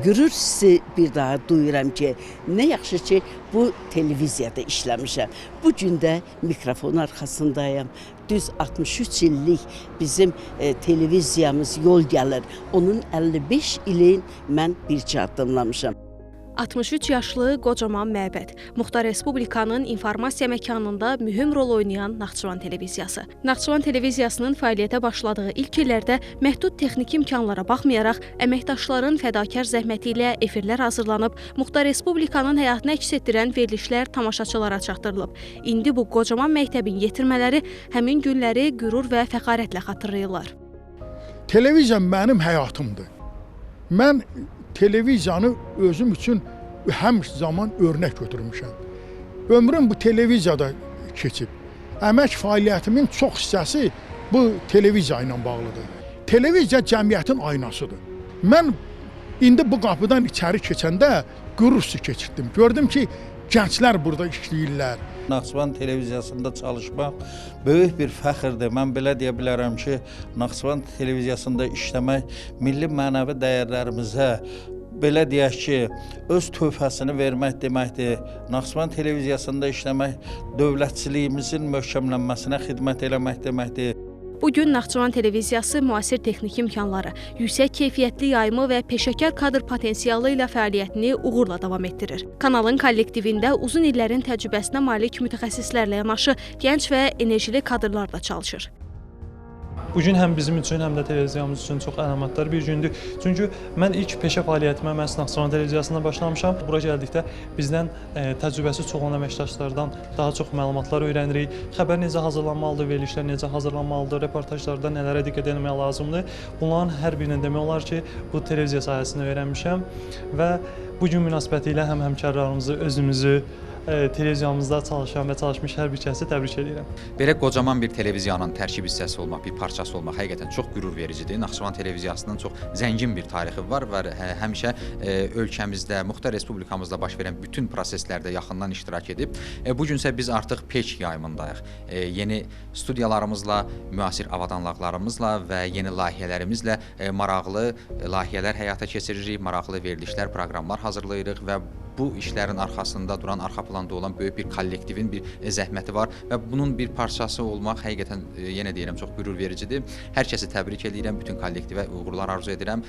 qürur hissi bir daha duyuram ki, nə yaxşı ki, bu televiziyada işləmişəm. Bu gün də mikrofon arxasındayım. Düz 63 illik bizim televiziyamız yol gəlir. Onun 55 ilin mən bircə addımlamışam. 63 yaşlı qocaman məbəd, Muxtar Respublikanın informasiya məkanında mühüm rol oynayan Naxçıvan televiziyası. Naxçıvan televiziyasının fəaliyyətə başladığı ilk illərdə məhdud texniki imkanlara baxmayaraq, əməkdaşların fədakar zəhməti ilə efirlər hazırlanıb, Muxtar Respublikanın həyatını əks etdirən verilişlər tamaşaçılara çatdırılıb. İndi bu qocaman məktəbin yetirmələri həmin günləri qürur və fəxarətlə xatırlayırlar. Televiziya mənim həyatımdır. Mən televiziyanı özüm üçün həm zaman örnək götürmüşəm. Ömrüm bu televiziyada keçib. Əmək fəaliyyətimin çox hissəsi bu televiziya ilə bağlıdır. Televiziya cəmiyyətin aynasıdır. Mən indi bu qapıdan içəri keçəndə qürur hissi keçirdim. Gördüm ki, gənclər burada işləyirlər. Naxçıvan televiziyasında çalışmaq böyük bir fəxrdir. Mən belə deyə bilərəm ki, Naxçıvan televiziyasında işləmək milli mənəvi dəyərlərimizə, belə deyək ki, öz töhfəsini vermək deməkdir. Naxçıvan televiziyasında işləmək dövlətçiliyimizin möhkəmlənməsinə xidmət eləmək deməkdir. Bugün Naxçıvan televiziyası müasir texniki imkanları, yüksək keyfiyyətli yayımı və peşəkar kadr potensialı ilə fəaliyyətini uğurla davam etdirir. Kanalın kollektivində uzun illərin təcrübəsinə malik mütəxəssislərlə yanaşı gənc və enerjili kadrlar da çalışır. Bugün həm bizim üçün, həm də televiziyamız üçün çox əlamətdar bir gündür. Çünki mən ilk peşə fəaliyyətimə məhz Naxçıvan televiziyasında başlamışam. Bura gəldikdə bizdən təcrübəsi çox olan əməkdaşlardan daha çox məlumatlar öyrənirik. Xəbər necə hazırlanmalıdır, verilişlər necə hazırlanmalıdır, reportajlarda nələrə diqqət etmək lazımdır. Bunların hər birini demək olar ki, bu televiziya sayəsində öyrənmişəm və bugün münasibətilə həm həmkarlarımızı, özümüzü, televiziyamızda çalışan və çalışmış hər bir kəsi təbrik edirəm. Belə qocaman bir televiziyanın tərkib hissəsi olmaq, bir parçası olmaq həqiqətən çox qürur vericidir. Naxçıvan televiziyasının çox zəngin bir tarixi var və həmişə ölkəmizdə, Muxtar Respublikamızda baş verən bütün proseslərdə yaxından iştirak edib. Bugün isə biz artıq peç yayımındayıq. Yeni studiyalarımızla, müasir avadanlıqlarımızla və yeni layihələrimizlə maraqlı layihələr həyata keçiririk, maraqlı verilişlər, proqramlar hazırlayırıq və bu işlərin arxasında duran, arxa planda olan böyük bir kollektivin bir zəhməti var və bunun bir parçası olmaq həqiqətən, yenə deyirəm, çox qürur vericidir. Hər kəsi təbrik edirəm, bütün kollektivə uğurlar arzu edirəm.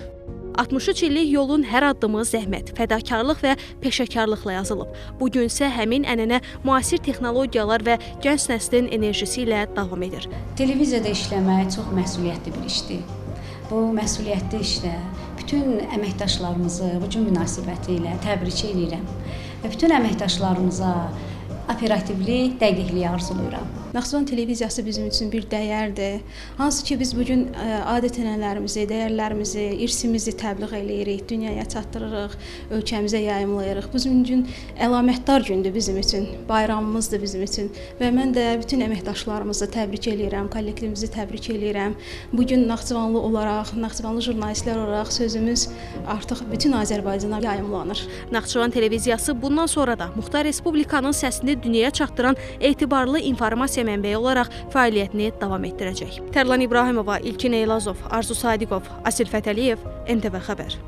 63 illik yolun hər addımı zəhmət, fədakarlıq və peşəkarlıqla yazılıb. Bugün isə həmin ənənə müasir texnologiyalar və gənc nəslin enerjisi ilə davam edir. Televiziyada işləmək çox məsuliyyətli bir işdir. Bu məsuliyyətli işlə bütün əməkdaşlarımızı bu gün münasibəti ilə təbrik edirəm və bütün əməkdaşlarımıza operativlik, dəqiqlik arzulayıram. Naxçıvan televiziyası bizim üçün bir dəyərdir. Hansı ki biz bugün adət-ənənələrimizi, dəyərlərimizi, irsimizi təbliğ eləyirik, dünyaya çatdırırıq, ölkəmizə yayımlayırıq. Bu gün əlamətdar gündür bizim üçün, bayramımızdır bizim üçün və mən də bütün əməkdaşlarımızı təbrik eləyirəm, kollektivimizi təbrik eləyirəm. Bugün Naxçıvanlı olaraq, Naxçıvanlı jurnalistlər olaraq sözümüz artıq bütün Azərbaycana yayımlanır. Naxçıvan televiziyası bundan sonra da Muxtar Respublikanın səsini dünyaya çatdıran etibarlı informasiya mənbəyi olaraq fəaliyyətini davam etdirəcək. Tərlan İbrahimova, İlkin Eylazov, Arzu Sadiqov, Asil Fətəliyev, NTV Xəbər.